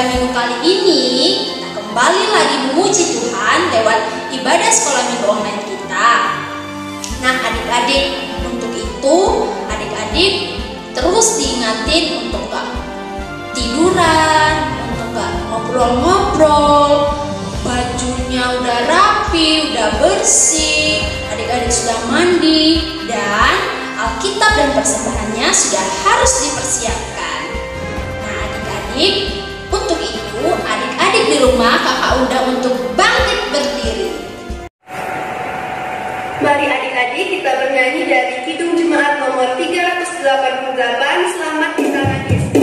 pada minggu kali ini kita kembali lagi memuji Tuhan lewat ibadah sekolah minggu online kita. Nah adik-adik, untuk itu adik-adik terus diingatin untuk gak tiduran, untuk gak ngobrol-ngobrol, bajunya udah rapi, udah bersih, adik-adik sudah mandi, dan Alkitab dan persembahannya sudah harus dipersiapkan. Nah adik-adik, untuk itu adik-adik di rumah kakak undang untuk bangkit berdiri. Mari adik-adik kita bernyanyi dari Kidung Jemaat nomor 388, Selamat di Tangan Yesus.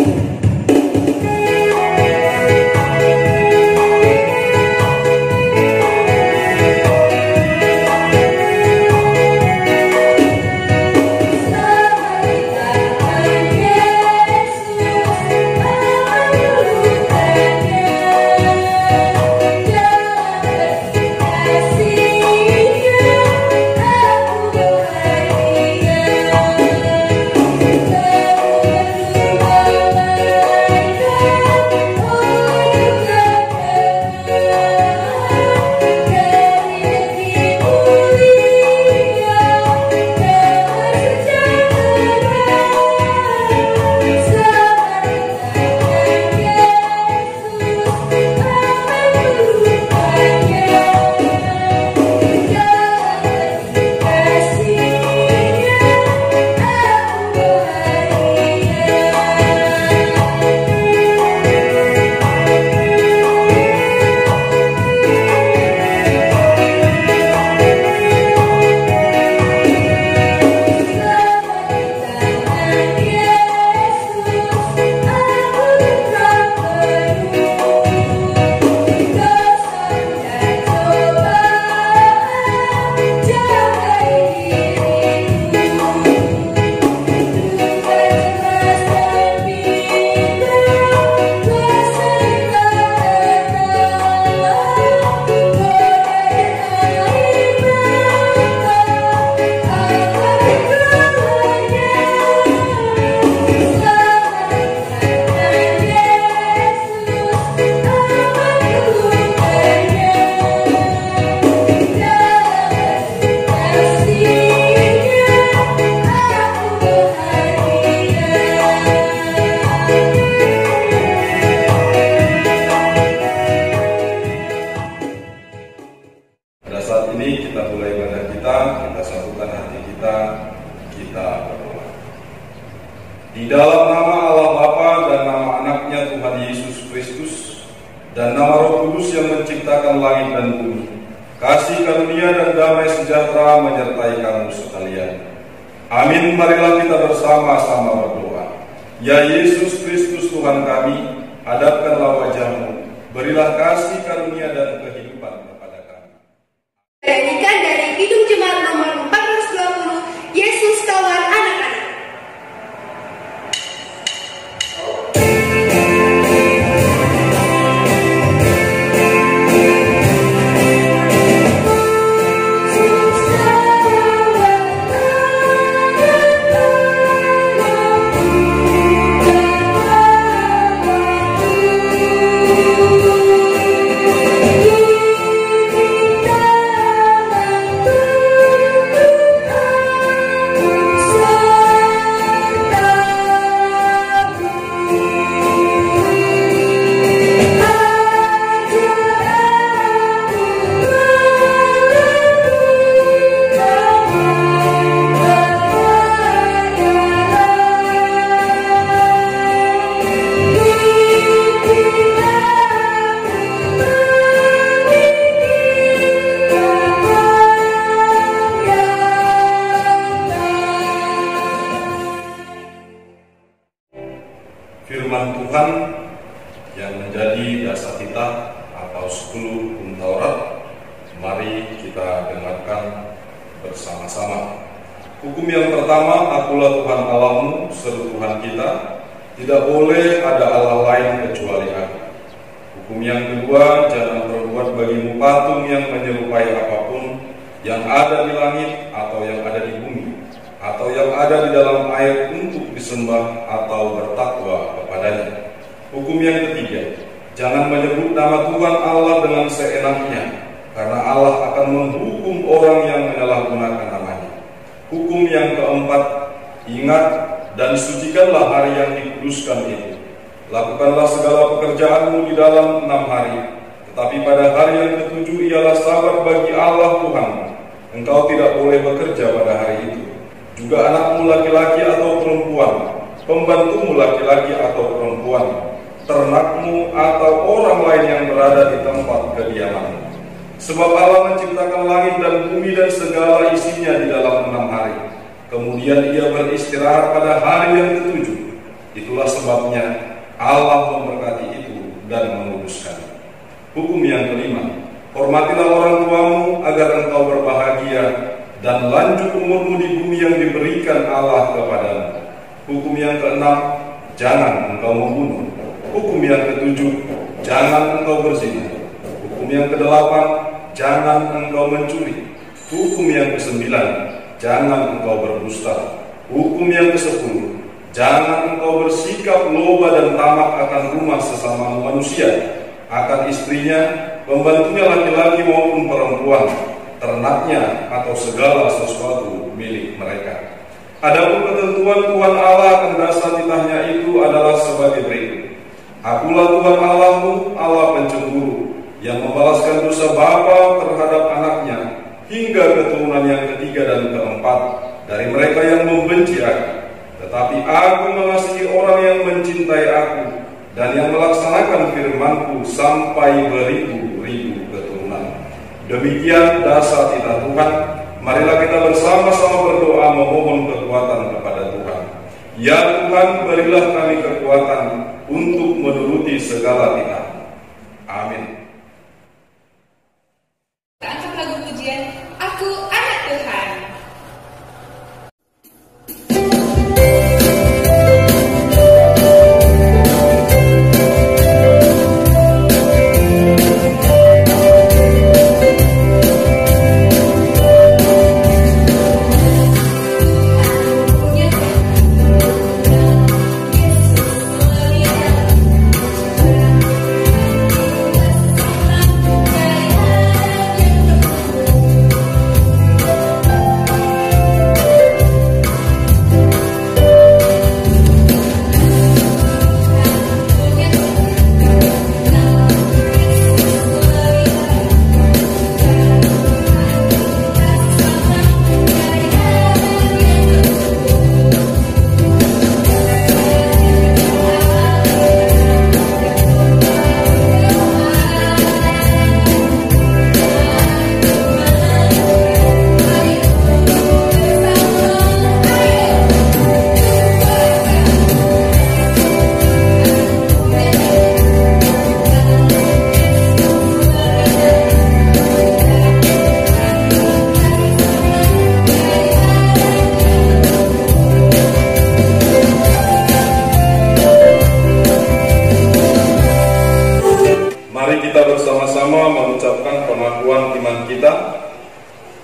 Di dalam nama Allah Bapa dan nama anaknya Tuhan Yesus Kristus dan nama Roh Kudus yang menciptakan langit dan bumi, kasih karunia dan damai sejahtera menyertai kamu sekalian. Amin. Marilah kita bersama-sama berdoa. Ya Yesus Kristus Tuhan kami, hadapkanlah wajah-Mu, berilah kasih karunia dan kehidupan kepada kami. Nyanyikan dari Kidung Jemaat nomor 420, Yesus Kawan Anak-anak. Firman Tuhan yang menjadi dasar kita atau 10 hukum Taurat, mari kita dengarkan bersama-sama. Hukum yang pertama, akulah Tuhan Allahmu, seru Tuhan kita, tidak boleh ada Allah lain kecuali Aku. Hukum yang kedua, jangan berbuat bagimu patung yang menyerupai apapun yang ada di langit atau yang ada di bumi atau yang ada di dalam air untuk disembah atau bertakwa kepadanya. Hukum yang ketiga, Jangan menyebut nama Tuhan Allah dengan seenaknya, karena Allah akan menghukum orang yang menyalahgunakan namanya. Hukum yang keempat, ingat dan sucikanlah hari yang dikuduskan itu. Lakukanlah segala pekerjaanmu di dalam 6 hari, tetapi pada hari yang ke-7 ialah Sabat bagi Allah Tuhan. Engkau tidak boleh bekerja pada hari itu. Juga anakmu laki-laki atau perempuan, pembantumu laki-laki atau perempuan, ternakmu atau orang lain yang berada di tempat kediamanmu. Sebab Allah menciptakan langit dan bumi dan segala isinya di dalam 6 hari. Kemudian Ia beristirahat pada hari yang ke-7. Itulah sebabnya Allah memberkati itu dan menguduskan. Hukum yang kelima, hormatilah orang tuamu agar engkau berbahagia dan lanjut umurmu di bumi yang diberikan Allah kepadamu. Hukum yang keenam, jangan engkau membunuh. Hukum yang ke-7, jangan engkau berzina. Hukum yang ke-8, jangan engkau mencuri. Hukum yang ke-9, jangan engkau berdusta. Hukum yang ke-10, jangan engkau bersikap loba dan tamak akan rumah sesama manusia, akan istrinya, pembantunya laki-laki maupun perempuan, ternaknya atau segala sesuatu milik mereka. Adapun ketentuan Tuhan Allah akan dasar titahnya itu adalah sebagai berikut. Akulah Tuhan Allahmu, Allah pencemburu, yang membalaskan dosa bapa terhadap anaknya hingga keturunan yang ketiga dan keempat dari mereka yang membenci aku. Tetapi aku mengasihi orang yang mencintai aku dan yang melaksanakan firman-Ku sampai beribu-ribu keturunan. Demikian dasar titah Tuhan. Marilah kita bersama-sama berdoa memohon kekuatan kepada Tuhan. Ya Tuhan, berilah kami kekuatan untuk menuruti segala titah. Amin. Kita angkat lagu pujian, Aku Anak Tuhan.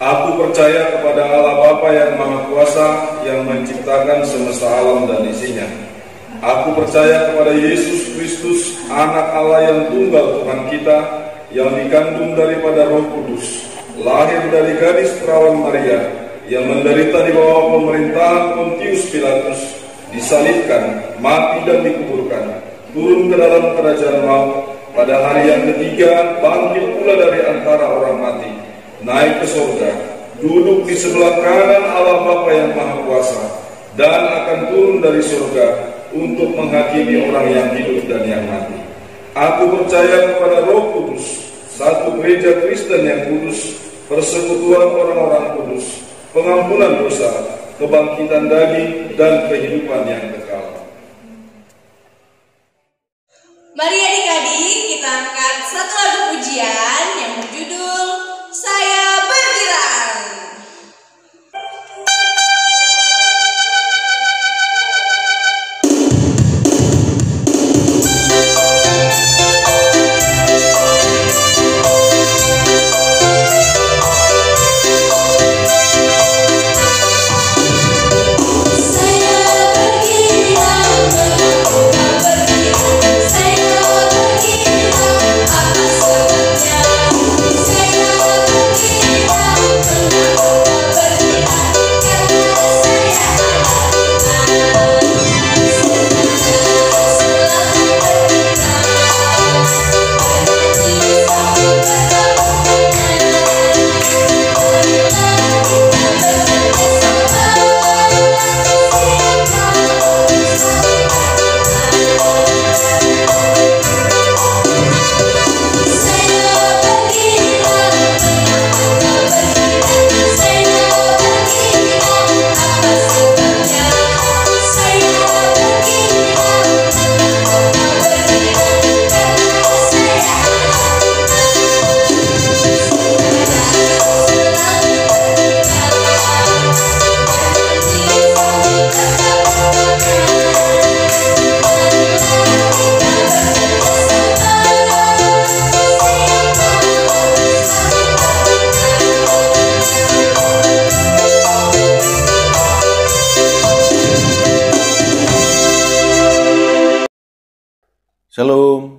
Aku percaya kepada Allah Bapa yang Maha Kuasa yang menciptakan semesta alam dan isinya. Aku percaya kepada Yesus Kristus, Anak Allah yang tunggal Tuhan kita, yang dikandung daripada Roh Kudus, lahir dari gadis perawan Maria, yang menderita di bawah pemerintahan Pontius Pilatus, disalibkan, mati dan dikuburkan, turun ke dalam kerajaan maut, pada hari yang ketiga bangkit pula dari antara orang mati, naik ke surga, duduk di sebelah kanan Allah Bapa yang Maha Kuasa, dan akan turun dari surga untuk menghakimi orang yang hidup dan yang mati. Aku percaya kepada Roh Kudus, satu gereja Kristen yang kudus, persekutuan orang-orang kudus, pengampunan dosa, kebangkitan daging, dan kehidupan yang kekal. Mari adik-adik kita angkat satu lagu pujian yang berjudul Saya Bergirang. Saya bergirang, Shalom,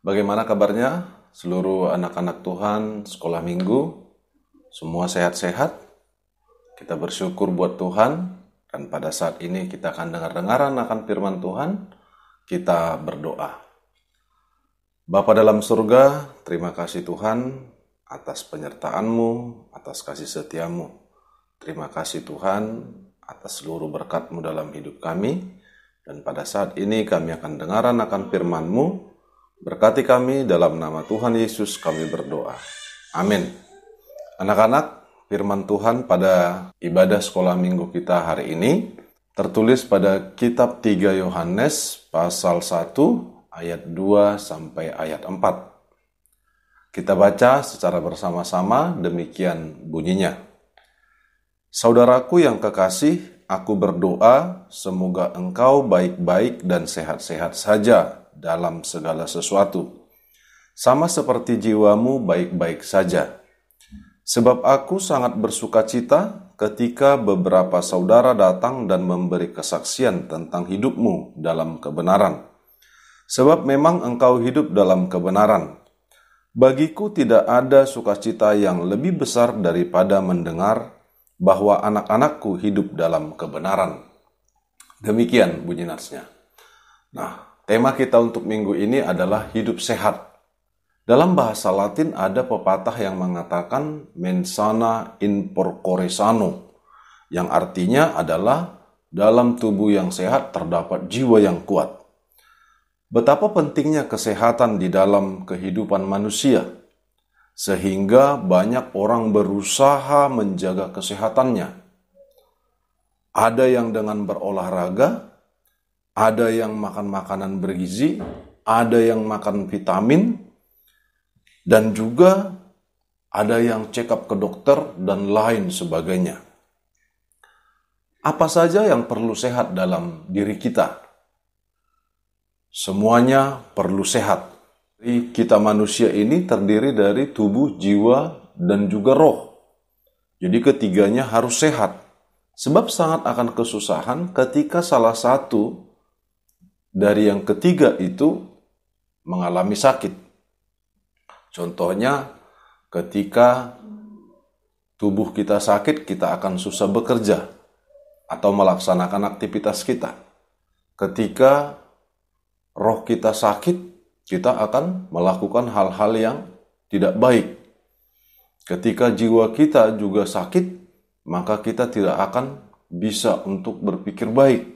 bagaimana kabarnya seluruh anak-anak Tuhan sekolah minggu? Semua sehat-sehat? Kita bersyukur buat Tuhan, dan pada saat ini kita akan dengar-dengaran akan firman Tuhan. Kita berdoa. Bapa dalam surga, terima kasih Tuhan atas penyertaan-Mu, atas kasih setia-Mu. Terima kasih Tuhan atas seluruh berkat-Mu dalam hidup kami. Dan pada saat ini kami akan dengaran akan firman-Mu. Berkati kami dalam nama Tuhan Yesus kami berdoa. Amin. Anak-anak, firman Tuhan pada ibadah sekolah minggu kita hari ini tertulis pada kitab 3 Yohanes pasal 1 ayat 2 sampai ayat 4. Kita baca secara bersama-sama, demikian bunyinya. Saudaraku yang kekasih, aku berdoa semoga engkau baik-baik dan sehat-sehat saja dalam segala sesuatu, sama seperti jiwamu baik-baik saja. Sebab aku sangat bersukacita ketika beberapa saudara datang dan memberi kesaksian tentang hidupmu dalam kebenaran. Sebab memang engkau hidup dalam kebenaran. Bagiku tidak ada sukacita yang lebih besar daripada mendengar bahwa anak-anakku hidup dalam kebenaran. Demikian bunyi natsnya. Nah, tema kita untuk minggu ini adalah hidup sehat. Dalam bahasa Latin ada pepatah yang mengatakan mens sana in corpore sano, yang artinya adalah dalam tubuh yang sehat terdapat jiwa yang kuat. Betapa pentingnya kesehatan di dalam kehidupan manusia, sehingga banyak orang berusaha menjaga kesehatannya. Ada yang dengan berolahraga, ada yang makan makanan bergizi, ada yang makan vitamin, dan juga ada yang check up ke dokter dan lain sebagainya. Apa saja yang perlu sehat dalam diri kita? Semuanya perlu sehat. Kita manusia ini terdiri dari tubuh, jiwa, dan juga roh. Jadi ketiganya harus sehat. Sebab sangat akan kesusahan ketika salah satu dari yang ketiga itu mengalami sakit. Contohnya, ketika tubuh kita sakit, kita akan susah bekerja atau melaksanakan aktivitas kita. Ketika roh kita sakit, kita akan melakukan hal-hal yang tidak baik. Ketika jiwa kita juga sakit, maka kita tidak akan bisa untuk berpikir baik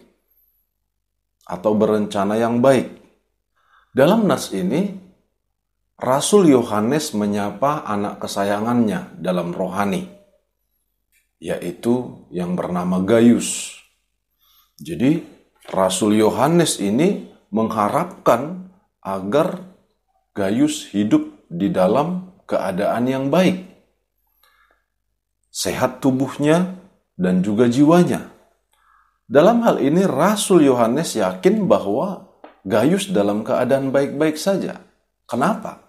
atau berencana yang baik. Dalam nas ini, Rasul Yohanes menyapa anak kesayangannya dalam rohani, yaitu yang bernama Gayus. Jadi, Rasul Yohanes ini mengharapkan agar Gayus hidup di dalam keadaan yang baik, sehat tubuhnya dan juga jiwanya. Dalam hal ini Rasul Yohanes yakin bahwa Gayus dalam keadaan baik-baik saja. Kenapa?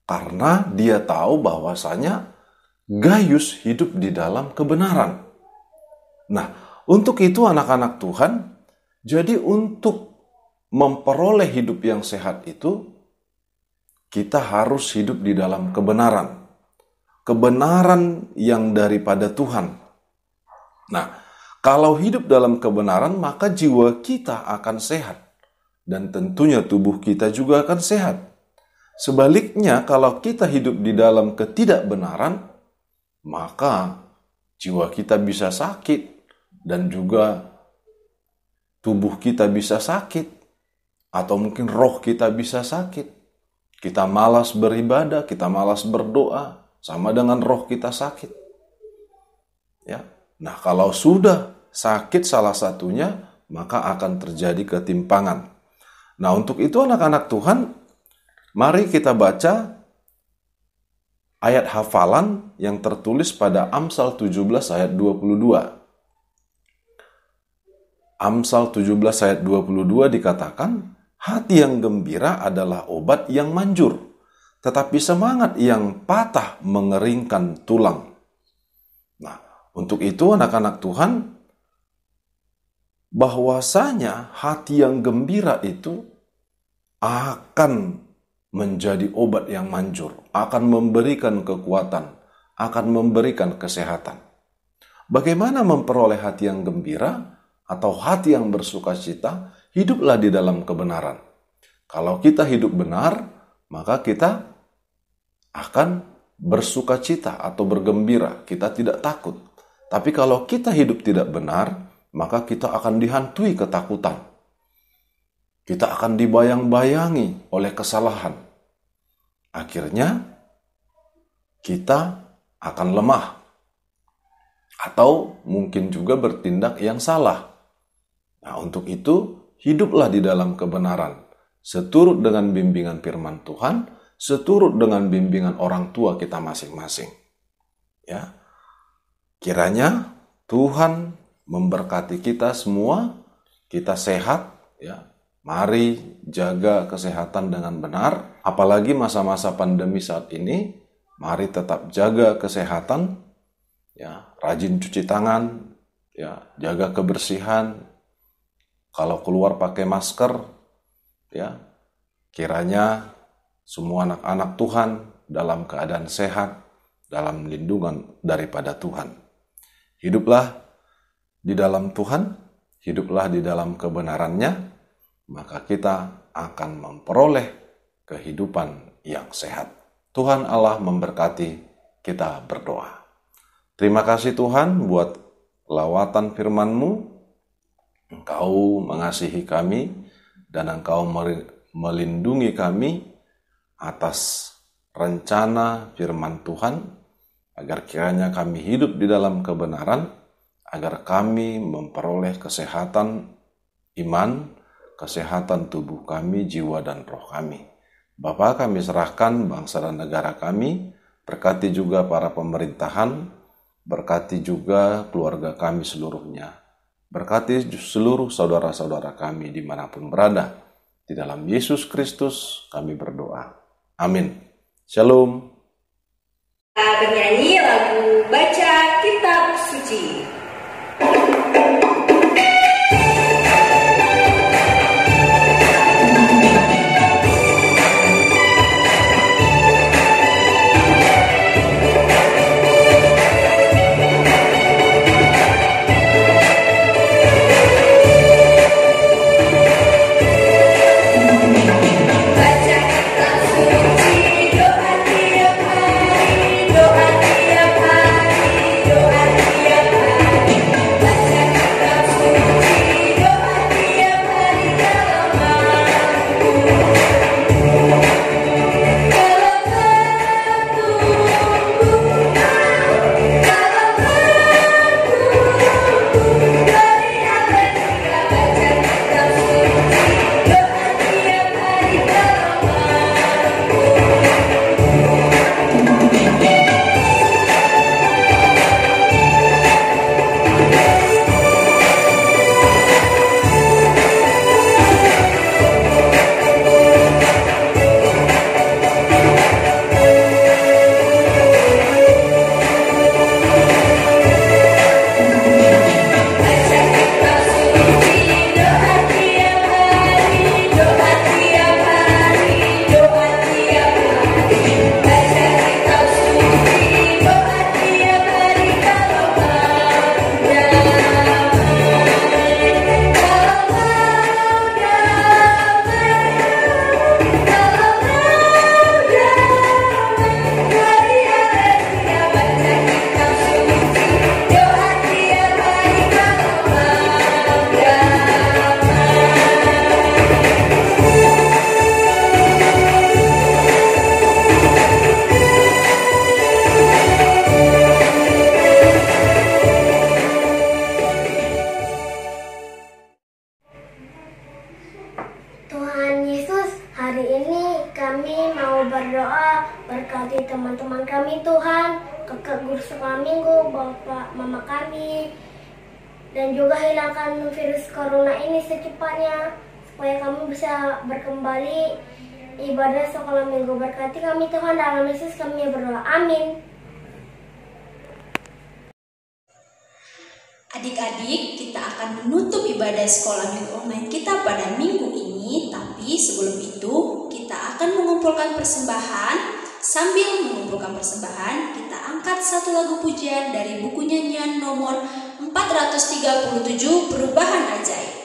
Karena dia tahu bahwasanya Gayus hidup di dalam kebenaran. Nah, untuk itu anak-anak Tuhan, jadi untuk memperoleh hidup yang sehat itu, kita harus hidup di dalam kebenaran. Kebenaran yang daripada Tuhan. Nah, kalau hidup dalam kebenaran, maka jiwa kita akan sehat. Dan tentunya tubuh kita juga akan sehat. Sebaliknya, kalau kita hidup di dalam ketidakbenaran, maka jiwa kita bisa sakit. Dan juga tubuh kita bisa sakit. Atau mungkin roh kita bisa sakit. Kita malas beribadah, kita malas berdoa, sama dengan roh kita sakit. Ya. Nah, kalau sudah sakit salah satunya, maka akan terjadi ketimpangan. Nah, untuk itu anak-anak Tuhan, mari kita baca ayat hafalan yang tertulis pada Amsal 17 ayat 22. Amsal 17 ayat 22 dikatakan, hati yang gembira adalah obat yang manjur, tetapi semangat yang patah mengeringkan tulang. Nah, untuk itu anak-anak Tuhan, bahwasanya hati yang gembira itu akan menjadi obat yang manjur, akan memberikan kekuatan, akan memberikan kesehatan. Bagaimana memperoleh hati yang gembira atau hati yang bersukacita? Hiduplah di dalam kebenaran. Kalau kita hidup benar, maka kita akan bersukacita atau bergembira. Kita tidak takut. Tapi kalau kita hidup tidak benar, maka kita akan dihantui ketakutan. Kita akan dibayang-bayangi oleh kesalahan. Akhirnya, kita akan lemah. Atau mungkin juga bertindak yang salah. Nah, untuk itu, hiduplah di dalam kebenaran, seturut dengan bimbingan firman Tuhan, seturut dengan bimbingan orang tua kita masing-masing. Ya, kiranya Tuhan memberkati kita semua, kita sehat. Ya, mari jaga kesehatan dengan benar, apalagi masa-masa pandemi saat ini. Mari tetap jaga kesehatan, ya, rajin cuci tangan, ya, jaga kebersihan. Kalau keluar pakai masker, ya, kiranya semua anak-anak Tuhan dalam keadaan sehat, dalam lindungan daripada Tuhan. Hiduplah di dalam Tuhan, hiduplah di dalam kebenarannya, maka kita akan memperoleh kehidupan yang sehat. Tuhan Allah memberkati, kita berdoa. Terima kasih Tuhan buat lawatan firman-Mu. Engkau mengasihi kami dan Engkau melindungi kami atas rencana firman Tuhan, agar kiranya kami hidup di dalam kebenaran, agar kami memperoleh kesehatan iman, kesehatan tubuh kami, jiwa dan roh kami. Bapa, kami serahkan bangsa dan negara kami, berkati juga para pemerintahan, berkati juga keluarga kami seluruhnya. Berkati seluruh saudara-saudara kami dimanapun berada. Di dalam Yesus Kristus kami berdoa. Amin. Shalom. Bernyanyi lagu Baca Kitab Suci. Berkati teman-teman kami Tuhan, kakak guru sekolah minggu, bapak mama kami, dan juga hilangkan virus corona ini secepatnya, supaya kami bisa berkembali ibadah sekolah minggu. Berkati kami Tuhan, dalam Yesus kami berdoa, amin. Adik-adik, kita akan menutup ibadah sekolah minggu online kita pada minggu ini, tapi Tapi sebelum itu kita akan mengumpulkan persembahan. Sambil mengumpulkan persembahan, kita angkat satu lagu pujian dari buku nyanyian nomor 437 Perubahan Ajaib.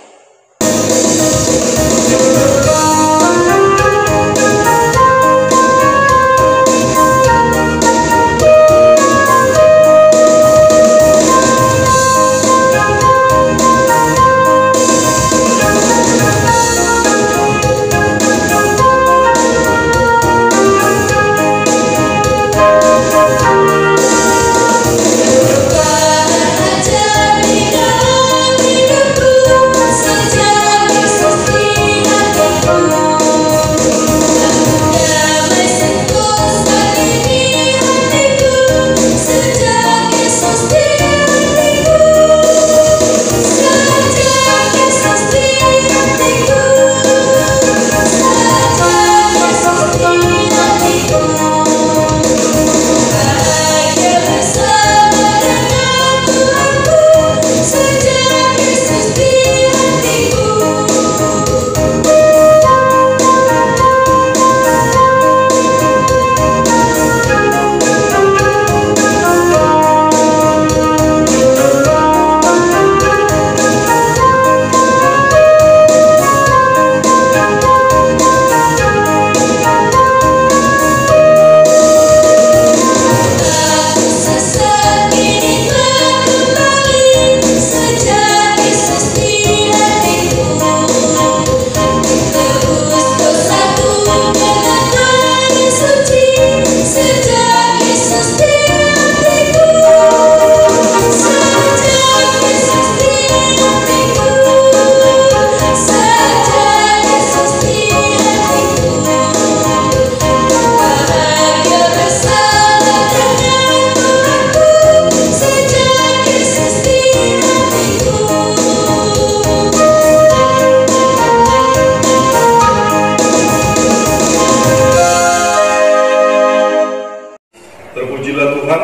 Terpujilah Tuhan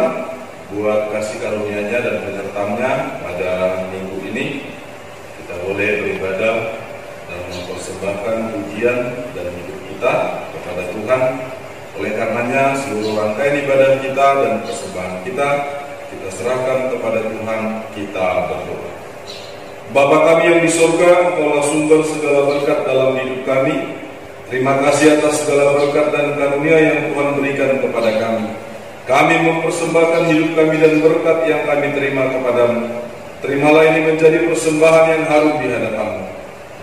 buat kasih karunia-Nya dan penyertaan-Nya pada minggu ini. Kita boleh beribadah dan mempersembahkan pujian dan hidup kita kepada Tuhan. Oleh karenanya seluruh rangkaian ibadah kita dan persembahan kita serahkan kepada Tuhan. Kita berdoa. Bapa kami yang di surga, Engkaulah sumber segala berkat dalam hidup kami. Terima kasih atas segala berkat dan karunia yang Tuhan berikan kepada kami. Kami mempersembahkan hidup kami dan berkat yang kami terima kepadamu. Terimalah ini menjadi persembahan yang harum di hadapan-Mu.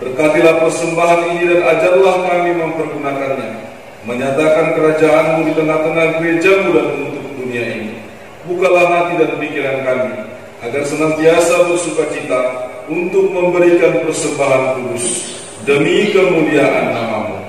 Berkatilah persembahan ini dan ajarlah kami mempergunakannya, menyatakan kerajaan-Mu di tengah-tengah gereja-Mu dan untuk dunia ini. Bukalah hati dan pikiran kami, agar senantiasa bersukacita untuk memberikan persembahan kudus demi kemuliaan nama-Mu.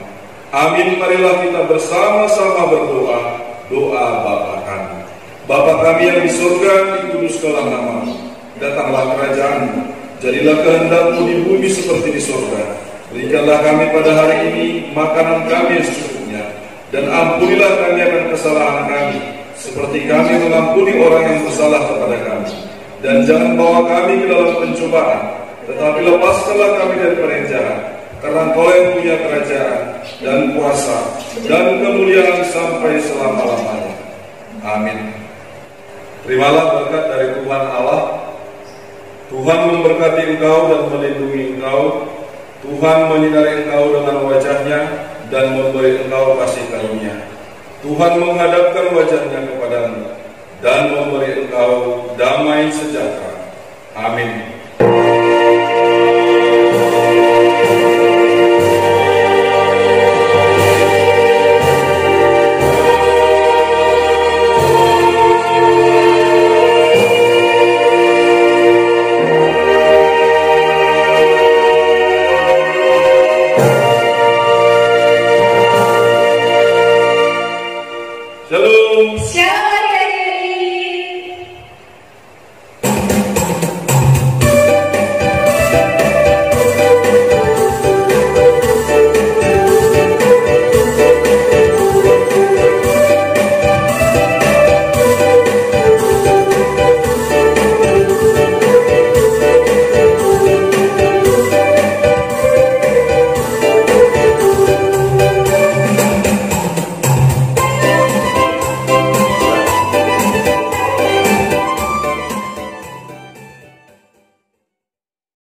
Amin. Marilah kita bersama-sama berdoa. Doa Bapa kami. Bapa kami yang di surga, dikuduskanlah nama-Mu. Datanglah kerajaan-Mu. Jadilah kehendak-Mu di bumi seperti di surga. Berikanlah kami pada hari ini makanan kami yang secukupnya, dan ampunilah kami akan kesalahan kami, seperti kami mengampuni orang yang bersalah kepada kami. Dan jangan bawa kami ke dalam pencobaan, tetapi lepaskanlah kami dari yang jahat. Karena Engkau yang punya kerajaan dan kuasa dan kemuliaan sampai selama-lamanya. Amin. Terimalah berkat dari Tuhan Allah. Tuhan memberkati engkau dan melindungi engkau. Tuhan menyinari engkau dengan wajah-Nya dan memberi engkau kasih karunia. Tuhan menghadapkan wajah-Nya kepadamu dan memberi engkau damai sejahtera. Amin. Shalom. Shalom.